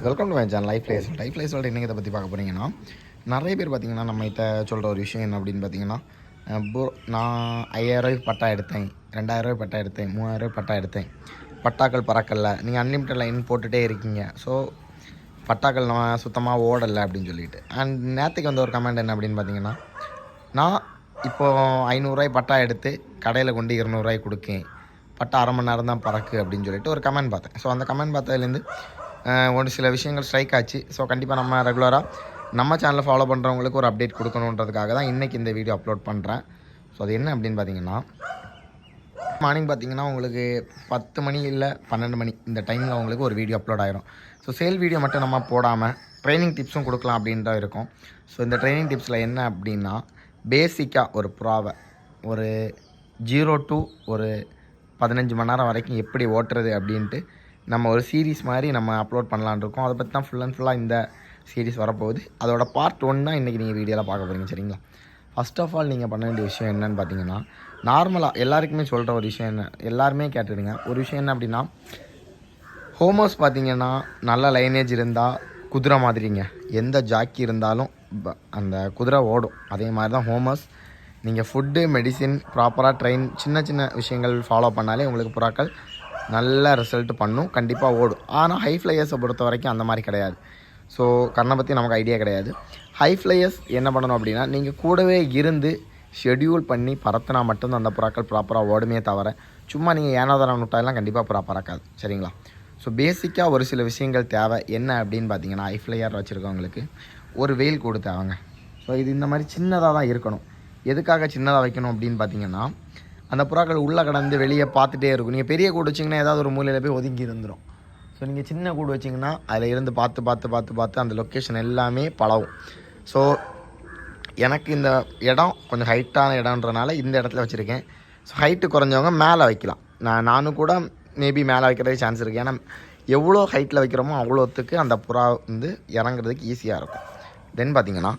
Welcome to my channel life life இன்றைக்கி இதை பற்றி பார்க்க போகிறீங்கன்னா நிறைய பேர் பார்த்திங்கன்னா நம்மகிட்ட சொல்கிற ஒரு விஷயம் என்ன அப்படின்னு பார்த்தீங்கன்னா நான் 5000 பட்டா எடுத்தேன், 2000 பட்டா எடுத்தேன், 3000 பட்டா எடுத்தேன், பட்டாக்கள் பறக்கல, நீங்கள் அன்லிமிட்டட் லைன் போட்டுகிட்டே இருக்கீங்க, ஸோ பட்டாக்கள் நான் சுத்தமாக ஓடலை அப்படின்னு சொல்லிட்டு. அண்ட் நேற்றுக்கு வந்து ஒரு கமெண்ட் என்ன அப்படின்னு பார்த்தீங்கன்னா, நான் இப்போது 500 பட்டா எடுத்து கடையில் கொண்டு 200 கொடுக்கேன், பட்டா அரை மணி நேரம் தான் பறக்கு அப்படின்னு சொல்லிட்டு ஒரு கமெண்ட் பார்த்தேன். ஸோ அந்த கமெண்ட் பார்த்ததுலேருந்து ஒரு சில விஷயங்கள் ஸ்ட்ரைக் ஆச்சு. ஸோ கண்டிப்பாக நம்ம ரெகுலராக நம்ம சேனலை ஃபாலோ பண்ணுறவங்களுக்கு ஒரு அப்டேட் கொடுக்கணுன்றதுக்காக தான் இன்றைக்கி இந்த வீடியோ அப்லோட் பண்ணுறேன். ஸோ அது என்ன அப்படின்னு பார்த்தீங்கன்னா, மார்னிங் பார்த்தீங்கன்னா உங்களுக்கு 10 மணி இல்லை 12 மணி இந்த டைமில் உங்களுக்கு ஒரு வீடியோ அப்லோட் ஆகிரும். ஸோ சேல் வீடியோ மட்டும் நம்ம போடாமல் ட்ரைனிங் டிப்ஸும் கொடுக்கலாம் அப்படின்ற இருக்கும். ஸோ இந்த ட்ரைனிங் டிப்ஸில் என்ன அப்படின்னா, பேசிக்காக ஒரு ப்ராவை ஒரு 0 to ஒரு 15 மணி நேரம் வரைக்கும் எப்படி ஓட்டுறது அப்படின்ட்டு நம்ம ஒரு சீரீஸ் மாதிரி நம்ம அப்லோட் பண்ணலான்னு இருக்கோம். அதை பற்றி தான் ஃபுல் அண்ட் ஃபுல்லாக இந்த சீரீஸ் வரப்போகுது. அதோட பார்ட் 1 தான் இன்றைக்கி நீங்கள் வீடியோவில் பார்க்க போகிறீங்க. சரிங்களா? ஃபஸ்ட் ஆஃப் ஆல் நீங்கள் பண்ண வேண்டிய விஷயம் என்னென்னு பார்த்தீங்கன்னா, நார்மலாக எல்லாருக்குமே சொல்கிற ஒரு விஷயம் என்ன, எல்லாருமே கேட்டுடுங்க. ஒரு விஷயம் என்ன அப்படின்னா, ஹோமோஸ் பார்த்தீங்கன்னா நல்ல லைனேஜ் இருந்தால் குதிரை மாதிரிங்க, எந்த ஜாக்கி இருந்தாலும் அந்த குதிரை ஓடும். அதே மாதிரி தான் ஹோமோஸ். நீங்கள் ஃபுட்டு, மெடிசின் ப்ராப்பராக ட்ரெயின், சின்ன சின்ன விஷயங்கள் ஃபாலோ பண்ணாலே உங்களுக்கு புறாக்கள் நல்ல ரிசல்ட் பண்ணும், கண்டிப்பாக ஓடும். ஆனால் ஹை ஃப்ளையர்ஸை பொறுத்த வரைக்கும் அந்த மாதிரி கிடையாது. ஸோ கண்ணை பற்றி நமக்கு ஐடியா கிடையாது. ஹை ஃப்ளையர்ஸ் என்ன பண்ணணும் அப்படின்னா, நீங்கள் கூடவே இருந்து ஷெடியூல் பண்ணி பறத்துனா மட்டும்தான் அந்த புறாக்கள் ப்ராப்பராக ஓடுமே தவிர சும்மா நீங்கள் ஏனாதாரம் விட்டாலாம் கண்டிப்பாக புறா பறக்காது. சரிங்களா? ஸோ பேசிக்காக ஒரு சில விஷயங்கள் தேவை. என்ன அப்படின்னு பார்த்தீங்கன்னா, ஹை ஃப்ளையர் வச்சுருக்கவங்களுக்கு ஒரு வெயில் கூடு தேவைங்க. ஸோ இது இந்த மாதிரி சின்னதாக தான் இருக்கணும். எதுக்காக சின்னதாக வைக்கணும் அப்படின்னு பார்த்தீங்கன்னா, அந்த புறாக்கள் உள்ளே கடந்து வெளியே பார்த்துட்டே இருக்கும். நீங்கள் பெரிய கூடு வச்சிங்கன்னா ஏதாவது ஒரு மூலையில் போய் ஒதுங்கி இருந்துடும். ஸோ நீங்கள் சின்ன கூடு வச்சிங்கன்னா அதில் இருந்து பார்த்து அந்த லொக்கேஷன் எல்லாமே பழகும். ஸோ எனக்கு இந்த இடம் கொஞ்சம் ஹைட்டான இடம்ன்றனால இந்த இடத்துல வச்சுருக்கேன். ஸோ ஹைட்டு குறைஞ்சவங்க மேலே வைக்கலாம். நானும் கூட மேபி மேலே வைக்கிறதுக்கு சான்ஸ் இருக்குது. ஏன்னா எவ்வளோ ஹைட்டில் வைக்கிறோமோ அவ்வளோத்துக்கு அந்த புறா வந்து இறங்குறதுக்கு ஈஸியாக இருக்கும். தென் பார்த்திங்கன்னா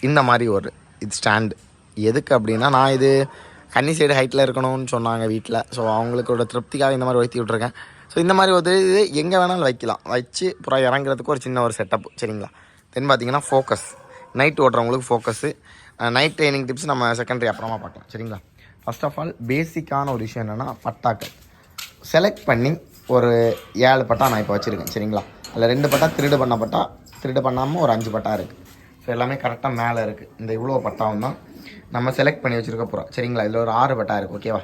இந்த மாதிரி ஒரு இது ஸ்டாண்டு எதுக்கு அப்படின்னா, நான் இது கன்னி சைடு ஹைட்டில் இருக்கணும்னு சொன்னாங்க வீட்டில். ஸோ அவங்களுக்கோட திருப்திக்காக இந்த மாதிரி வைத்தி விட்ருக்கேன். ஸோ இந்த மாதிரி ஒரு இது எங்கே வேணாலும் வைக்கலாம், வச்சு புறா இறங்குறதுக்கு ஒரு சின்ன ஒரு செட்டப். சரிங்களா? தென் பார்த்திங்கன்னா ஃபோக்கஸ், நைட் ஓட்டுறவங்களுக்கு ஃபோக்கஸு, நைட் ட்ரைனிங் டிப்ஸ் நம்ம செகண்டரி அப்புறமா பார்க்கலாம். சரிங்களா? ஃபர்ஸ்ட் ஆஃப் ஆல் பேசிக்கான ஒரு விஷயம் என்னென்னா, பட்டாக்கள் செலக்ட் பண்ணி ஒரு 7 பட்டா நான் இப்போ வச்சுருக்கேன். சரிங்களா? அதில் 2 பட்டா திருடு பண்ணாமல் ஒரு 5 பட்டா இருக்குது. ஸோ எல்லாமே கரெக்டாக மேலே இருக்குது. இந்த இவ்வளோ பட்டாவும் தான் நம்ம செலக்ட் பண்ணி வச்சுருக்க போகிறோம். சரிங்களா? இதில் ஒரு 6 பட்டா இருக்குது. ஓகேவா?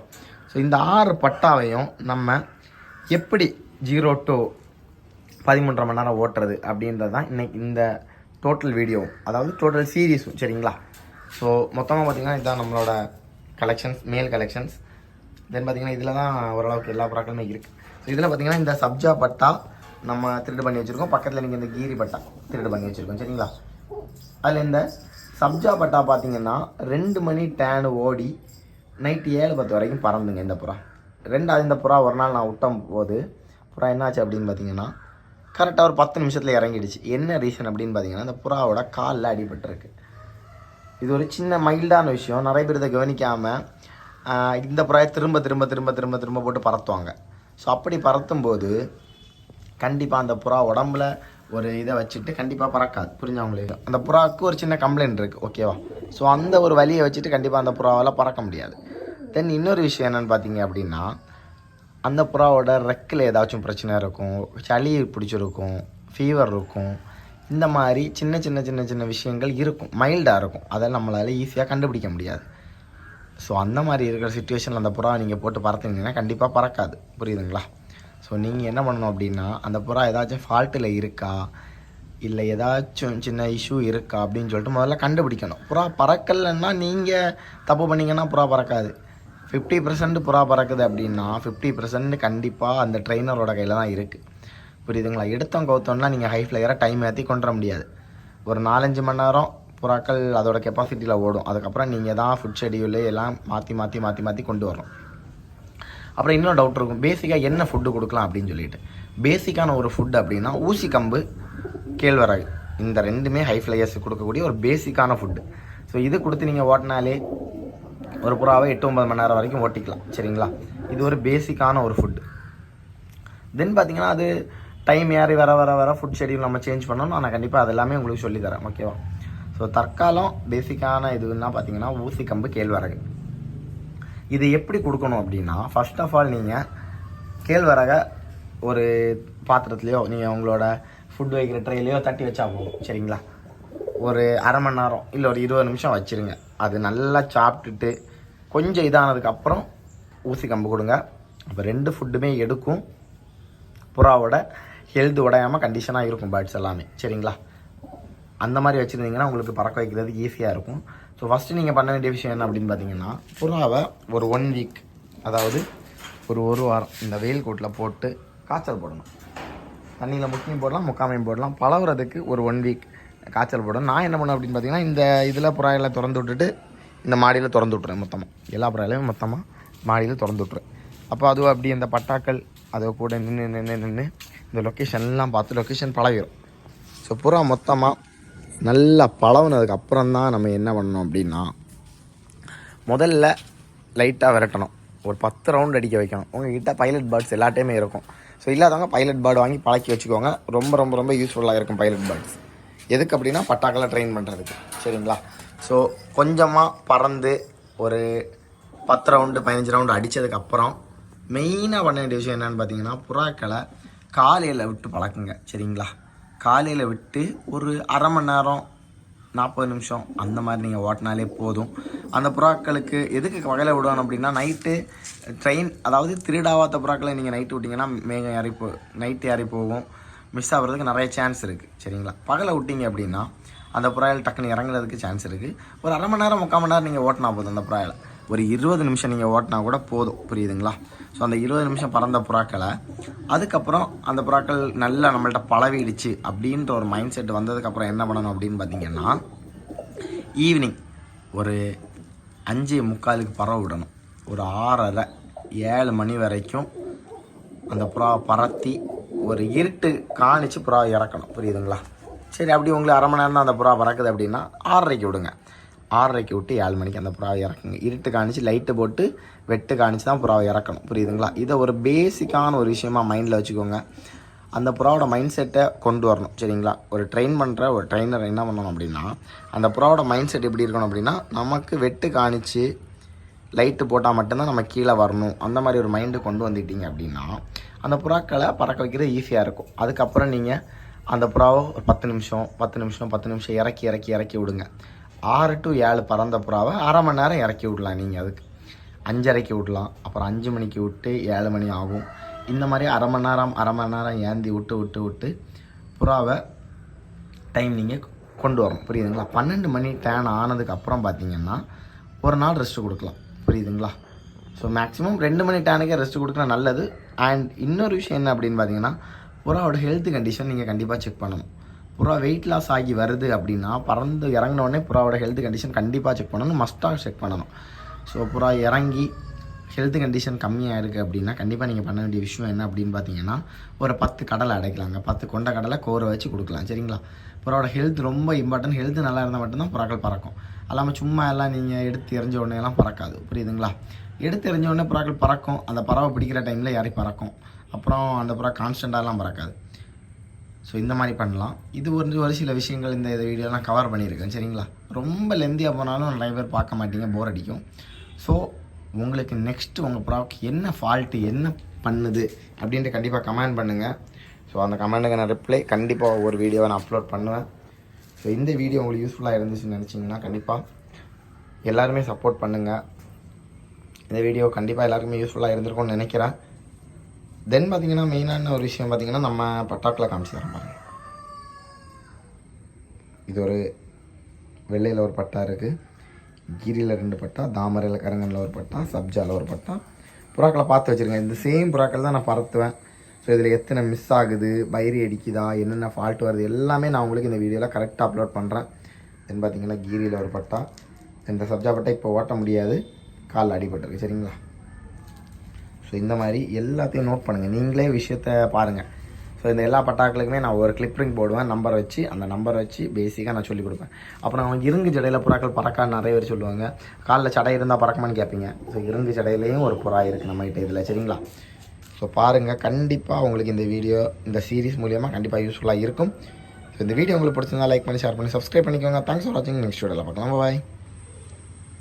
ஸோ இந்த 6 பட்டாவையும் நம்ம எப்படி 0 to 13.5 மணி நேரம் ஓட்டுறது அப்படின்றது தான் இன்றைக்கி இந்த டோட்டல் வீடியோவும், அதாவது டோட்டல் சீரீஸும். சரிங்களா? ஸோ மொத்தமாக பார்த்திங்கன்னா இதுதான் நம்மளோட கலெக்ஷன்ஸ், மேல் கலெக்ஷன்ஸ். தென் பார்த்திங்கன்னா இதில் தான் ஓரளவுக்கு எல்லா புறாக்களுமே இருக்குது. ஸோ இதில் பார்த்திங்கன்னா இந்த சப்ஜா பட்டா நம்ம திருடு பண்ணி வச்சுருக்கோம். பக்கத்தில் நீங்கள் இந்த கீரி பட்டா திருடு பண்ணி வச்சுருக்கோம். சரிங்களா? அதில் இந்த சப்ஜா பட்டா பார்த்திங்கன்னா 2 மணி டேனு ஓடி நைட்டு 7:10 வரைக்கும் பறந்துங்க இந்த புறா. ரெண்டாவது இந்த புறா ஒரு நாள் நான் விட்டும் போது புறா என்னாச்சு அப்படின்னு பார்த்தீங்கன்னா, கரெக்டாக ஒரு 10 நிமிஷத்தில் இறங்கிடுச்சு. என்ன ரீசன் அப்படின்னு பார்த்தீங்கன்னா, இந்த புறாவோட காலில் அடிபட்டுருக்கு. இது ஒரு சின்ன மைல்டான விஷயம். நிறைய பேர் இதை கவனிக்காமல் இந்த புறாயை திரும்ப போட்டு பறத்துவாங்க. ஸோ அப்படி பறத்தும்போது கண்டிப்பாக அந்த புறா உடம்புல ஒரு இதை வச்சுட்டு கண்டிப்பாக பறக்காது. புரிஞ்சவங்களுக்கு அந்த புறாவுக்கு ஒரு சின்ன கம்ப்ளைண்ட் இருக்குது. ஓகேவா? ஸோ அந்த ஒரு வலியை வச்சுட்டு கண்டிப்பாக அந்த புறாவால் பறக்க முடியாது. தென் இன்னொரு விஷயம் என்னென்னு பார்த்தீங்க அப்படின்னா, அந்த புறாவோட ரெக்கில் ஏதாச்சும் பிரச்சனை இருக்கும், சளி பிடிச்சிருக்கும், ஃபீவர் இருக்கும், இந்த மாதிரி சின்ன விஷயங்கள் இருக்கும், மைல்டாக இருக்கும். அதெல்லாம் நம்மளால் ஈஸியாக கண்டுபிடிக்க முடியாது. ஸோ அந்த மாதிரி இருக்கிற சிச்சுவேஷனில் அந்த புறா நீங்கள் போட்டு பறத்துனீங்கன்னா கண்டிப்பாக பறக்காது. புரியுதுங்களா? ஸோ நீங்கள் என்ன பண்ணணும் அப்படின்னா, அந்த புறா ஏதாச்சும் ஃபால்ட்டில் இருக்கா, இல்லை ஏதாச்சும் சின்ன இஷ்யூ இருக்கா அப்படின்னு சொல்லிட்டு முதல்ல கண்டுபிடிக்கணும். புறா பறக்கலைன்னா நீங்கள் தப்பு பண்ணிங்கன்னா புறா பறக்காது. 50% புறா பறக்குது அப்படின்னா 50% கண்டிப்பாக அந்த ட்ரெயினரோட கையில் தான் இருக்குது. புரியுதுங்களா? எடுத்தோம் கவுத்தோம்னா நீங்கள் ஹை ஃப்ளையராக டைம் ஏற்றி கொண்டு வர முடியாது. ஒரு 4-5 மணி நேரம் புறாக்கள் அதோட கெப்பாசிட்டியில் ஓடும். அதுக்கப்புறம் நீங்கள் தான் ஃபுட் ஷெடியூலு எல்லாம் மாற்றி கொண்டு வரணும். அப்புறம் இன்னொரு டவுட் இருக்கும், பேசிக்காக என்ன ஃபுட்டு கொடுக்கலாம் அப்படின்னு சொல்லிட்டு. பேசிக்கான ஒரு ஃபுட் அப்படின்னா ஊசி கம்பு, கேழ்வரகு, இந்த 2மே ஹை ஃப்ளையர்ஸ் கொடுக்கக்கூடிய ஒரு பேசிக்கான ஃபுட்டு. ஸோ இது கொடுத்து நீங்கள் ஓட்டினாலே ஒரு புறாவை 8-9 மணி நேரம் வரைக்கும் ஓட்டிக்கலாம். சரிங்களா? இது ஒரு பேசிக்கான ஒரு ஃபுட்டு. தென் பார்த்திங்கன்னா அது டைம் ஏறி வர வர வர ஃபுட் ஷெடியூல் நம்ம சேஞ்ச் பண்ணணும். நான் கண்டிப்பாக அது எல்லாமே உங்களுக்கு சொல்லித்தரேன், ஓகேவா? ஸோ தற்காலம் பேசிக்கான இதுன்னா பார்த்தீங்கன்னா ஊசி கம்பு கேழ்வரகு. இது எப்படி கொடுக்கணும் அப்படின்னா, ஃபர்ஸ்ட் ஆஃப் ஆல் நீங்கள் கேழ்வரகை ஒரு பாத்திரத்துலையோ நீங்கள் உங்களோட ஃபுட் வைக்கிற ட்ரைலையோ தட்டி வச்சா போகும், சரிங்களா? ஒரு அரை மணி நேரம் இல்லை ஒரு 20 நிமிஷம் வச்சுருங்க. அது நல்லா சாப்பிட்டுட்டு கொஞ்சம் இதானதுக்கப்புறம் ஊசி கம்பு கொடுங்க. அப்போ 2 ஃபுட்டுமே எடுக்கும், புறாவோட ஹெல்த் உடையாமல் கண்டிஷனாக இருக்கும் பேர்ட்ஸ் எல்லாமே, சரிங்களா? அந்த மாதிரி வச்சுருந்தீங்கன்னா உங்களுக்கு பறக்க வைக்கிறதுக்கு ஈஸியாக இருக்கும். ஸோ ஃபஸ்ட்டு நீங்கள் பண்ண வேண்டிய விஷயம் என்ன அப்படின்னு பார்த்தீங்கன்னா, புறாவை ஒரு 1 வீக், அதாவது ஒரு வாரம் இந்த வெயில் கூட்டில் போட்டு காய்ச்சல் போடணும். தண்ணியில் முக்கியம் போடலாம், முக்காமையும் போடலாம். பழகுறதுக்கு ஒரு 1 வீக் காய்ச்சல் போடணும். நான் என்ன பண்ணேன் அப்படின்னு பார்த்தீங்கன்னா, இந்த இதில் புறாயெல்லாம் திறந்து விட்டுட்டு இந்த மாடியில் திறந்து விட்ருவேன். மொத்தமாக எல்லா புறாயிலையும் மொத்தமாக மாடியில் திறந்து விட்ருவேன். அப்போ அதுவும் அப்படி இந்த பட்டாக்கள் அதை கூட நின்று இந்த லொக்கேஷன்லாம் பார்த்து லொக்கேஷன் பழகிடும். ஸோ புறா மொத்தமாக நல்லா பழகுனதுக்கு அப்புறம் தான் நம்ம என்ன பண்ணணும் அப்படின்னா, முதல்ல லைட்டாக விரட்டணும். ஒரு 10 ரவுண்ட் அடிக்க வைக்கணும். உங்கள்கிட்ட பைலட் பேர்ட்ஸ் எல்லா டைமே இருக்கும். ஸோ இல்லாதவங்க பைலட் பேர்டு வாங்கி பழக்கி வச்சுக்கோங்க. ரொம்ப ரொம்ப ரொம்ப யூஸ்ஃபுல்லாக இருக்கும் பைலட் பேர்ட்ஸ். எதுக்கு அப்படின்னா பட்டாக்களை ட்ரெயின் பண்ணுறதுக்கு, சரிங்களா? ஸோ கொஞ்சமாக பறந்து ஒரு 10 ரவுண்டு 15 ரவுண்டு அடித்ததுக்கப்புறம் மெயினாக பண்ண வேண்டிய விஷயம் என்னென்னு பார்த்தீங்கன்னா, புறாக்களை காலையில் விட்டு பழக்குங்க, சரிங்களா? காலையில் விட்டு ஒரு அரை மணி நேரம் 40 நிமிஷம் அந்த மாதிரி நீங்கள் ஓட்டினாலே போதும். அந்த புறாக்களுக்கு எதுக்கு வகையில் விடுவாங்க அப்படின்னா, நைட்டு ட்ரெயின், அதாவது திருடாவாத புறாக்களை நீங்கள் நைட்டு விட்டிங்கன்னா மேகம் ஏறி நைட்டு ஏறி போகும், மிஸ் ஆகிறதுக்கு நிறைய சான்ஸ் இருக்குது, சரிங்களா? பகலை விட்டிங்க அப்படின்னா அந்த புறாயில் டக்குன்னு இறங்குறதுக்கு சான்ஸ் இருக்குது. ஒரு அரை மணி நேரம் 3/4 மணி நேரம் நீங்கள் ஓட்டினா போதும். அந்த புறாயில் ஒரு 20 நிமிஷம் நீங்கள் ஓட்டினா கூட போதும், புரியுதுங்களா? ஸோ அந்த 20 நிமிஷம் பறந்த புறாக்களை அதுக்கப்புறம் அந்த புறாக்கள் நல்லா நம்மள்ட்ட பழவிடுச்சு அப்படின்ற ஒரு மைண்ட் செட் வந்ததுக்கப்புறம் என்ன பண்ணணும் அப்படின்னு பார்த்தீங்கன்னா, ஈவினிங் ஒரு 5:45 பறவை விடணும். ஒரு 6:30 7 மணி வரைக்கும் அந்த புறாவை பறத்தி ஒரு இருட்டு காணிச்சு புறாவை இறக்கணும், புரியுதுங்களா? சரி, அப்படி உங்களுக்கு அரை மணி நேரம் தான் அந்த புறா பறக்குது அப்படின்னா 6:30 விடுங்க. 6:30 விட்டு 7 மணிக்கு அந்த புறாவை இறக்குங்க. இருட்டு காணிச்சு லைட்டு போட்டு வெட்டு காணிச்சு தான் புறாவை இறக்கணும், புரியுதுங்களா? இதை ஒரு பேசிக்கான ஒரு விஷயமா மைண்டில் வச்சுக்கோங்க. அந்த புறாவோட மைண்ட் செட்டை கொண்டு வரணும், சரிங்களா? ஒரு ட்ரெயின் பண்ணுற ஒரு ட்ரெயினர் என்ன பண்ணணும் அப்படின்னா, அந்த புறாவோட மைண்ட் செட் எப்படி இருக்கணும் அப்படின்னா, நமக்கு வெட்டு காணிச்சு லைட்டு போட்டால் மட்டும்தான் நம்ம கீழே வரணும், அந்த மாதிரி ஒரு மைண்டு கொண்டு வந்துட்டீங்க அப்படின்னா அந்த புறாக்களை பறக்க வைக்கிறது ஈஸியாக இருக்கும். அதுக்கப்புறம் நீங்கள் அந்த புறாவை ஒரு 10 நிமிஷம் இறக்கி விடுங்க. 6 to 7 பறந்த புறாவை அரை மணி நேரம் இறக்கி விடலாம். நீங்கள் அதுக்கு 5:30 விடலாம். அப்புறம் 5 மணிக்கு விட்டு 7 மணி ஆகும். இந்த மாதிரி அரை மணி நேரம் ஏந்தி விட்டு புறாவை டைம் நீங்கள் கொண்டு வரணும், புரியுதுங்களா? 12 மணி டேன் ஆனதுக்கப்புறம் பார்த்தீங்கன்னா ஒரு நாள் ரெஸ்ட்டு கொடுக்கலாம், புரியுதுங்களா? ஸோ மேக்ஸிமம் 2 மணி டேனுக்கே ரெஸ்ட்டு கொடுக்கலாம், நல்லது. அண்ட் இன்னொரு விஷயம் என்ன அப்படின்னு பார்த்தீங்கன்னா, புறாவோட ஹெல்த் கண்டிஷன் நீங்கள் கண்டிப்பாக செக் பண்ணணும். புறா வெயிட் லாஸ் ஆகி வருது அப்படின்னா பறந்து இறங்கினோடனே புறாவோட ஹெல்த் கண்டிஷன் கண்டிப்பாக செக் பண்ணணும், மஸ்ட்டாக செக் பண்ணணும். ஸோ புறா இறங்கி ஹெல்த் கண்டிஷன் கம்மியாக இருக்குது அப்படின்னா கண்டிப்பாக நீங்கள் பண்ண வேண்டிய விஷயம் என்ன அப்படின்னு பார்த்தீங்கன்னா, ஒரு 10 கடலை அடைக்கலாங்க. 10 கொண்ட கடலை கோரை வச்சு கொடுக்கலாம், சரிங்களா? புறாவோட ஹெல்த் ரொம்ப இம்பார்ட்டன்ட். ஹெல்த் நல்லா இருந்தால் மட்டும்தான் புறாக்கள் பறக்கும். அல்லாமல் சும்மா எல்லாம் நீங்கள் எடுத்து எறிஞ்ச உடனேலாம் பறக்காது, புரியுதுங்களா? எடுத்து எறிஞ்ச உடனே புறாக்கள் பறக்கும், அந்த பறவை பிடிக்கிற டைமில் யாரையும் பறக்கும், அப்புறம் அந்த புறா கான்ஸ்டண்ட்டாலாம் பறக்காது. ஸோ இந்த மாதிரி பண்ணலாம். இது ஒரு சில விஷயங்கள் இந்த வீடியோலாம் கவர் பண்ணியிருக்கேன், சரிங்களா? ரொம்ப லெந்தியாக போனாலும் நிறைய பேர் பார்க்க மாட்டீங்க, போர் அடிக்கும். ஸோ உங்களுக்கு நெக்ஸ்ட்டு உங்கள் ப்ராடக்ட் என்ன ஃபால்ட்டு, என்ன பண்ணுது அப்படின்ட்டு கண்டிப்பாக கமெண்ட் பண்ணுங்கள். ஸோ அந்த கமெண்ட்டுக்கு நான் ரிப்ளை கண்டிப்பாக ஒவ்வொரு வீடியோவை நான் அப்லோட் பண்ணுவேன். ஸோ இந்த வீடியோ உங்களுக்கு யூஸ்ஃபுல்லாக இருந்துச்சுன்னு நினச்சிங்கன்னா கண்டிப்பாக எல்லாருமே சப்போர்ட் பண்ணுங்கள். இந்த வீடியோ கண்டிப்பாக எல்லாருக்குமே யூஸ்ஃபுல்லாக இருந்திருக்கும்னு நினைக்கிறேன். தென் பார்த்தீங்கன்னா மெயினான ஒரு விஷயம் பார்த்தீங்கன்னா, நம்ம பட்டாக்களை காமிச்சு தரேன் பாருங்க. இது ஒரு வெள்ளையில் ஒரு பட்டா இருக்குது, கீரியில் 2 பட்டா, தாமரையில் கரங்கனில் ஒரு பட்டா, சப்ஜாவில் ஒரு பட்டா. புறாக்களை பார்த்து வச்சுருக்கேன். இந்த சேம் புறாக்கள் தான் நான் பறத்துவேன். ஸோ இதில் எத்தனை மிஸ் ஆகுது, பயிரி அடிக்குதா, என்னென்ன ஃபால்ட் வருது எல்லாமே நான் உங்களுக்கு இந்த வீடியோவில் கரெக்டாக அப்லோட் பண்ணுறேன். தென் பார்த்தீங்கன்னா கீரியில் ஒரு பட்டா, இந்த சப்ஜா பட்டா இப்போ ஓட்ட முடியாது, காலில் அடிபட்டிருக்கு, சரிங்களா? ஸோ இந்த மாதிரி எல்லாத்தையும் நோட் பண்ணுங்கள், நீங்களே விஷயத்தை பாருங்கள். ஸோ இந்த எல்லா பட்டாக்களுக்குமே நான் ஒரு கிளிப்ரிங் போடுவேன், நம்பர் வச்சு. அந்த நம்பரை வச்சு பேசிக்காக நான் சொல்லிக் கொடுப்பேன். அப்புறம் அவங்க இருங்கு ஜடையில் புறாக்கள் பறக்கான்னு நிறைய பேர் சொல்லுவாங்க. காலில் சடை இருந்தால் பறக்கமான்னு கேட்பீங்க. ஸோ இருங்கு ஜடையிலையும் ஒரு புறா இருக்குது நம்மகிட்ட இதில், சரிங்களா? ஸோ பாருங்கள், கண்டிப்பாக உங்களுக்கு இந்த வீடியோ இந்த சீரிஸ் மூலியமாக கண்டிப்பாக யூஸ்ஃபுல்லாக இருக்கும். ஸோ இந்த வீடியோ உங்களுக்கு பிடிச்சிருந்தா லைக் பண்ணி ஷேர் பண்ணி சப்ஸ்கிரைப் பண்ணிக்கோங்க. தேங்க்ஸ் ஃபார் வாட்சிங். நெக்ஸ்ட் வீடியோவில் பார்க்கலாம். பாய்.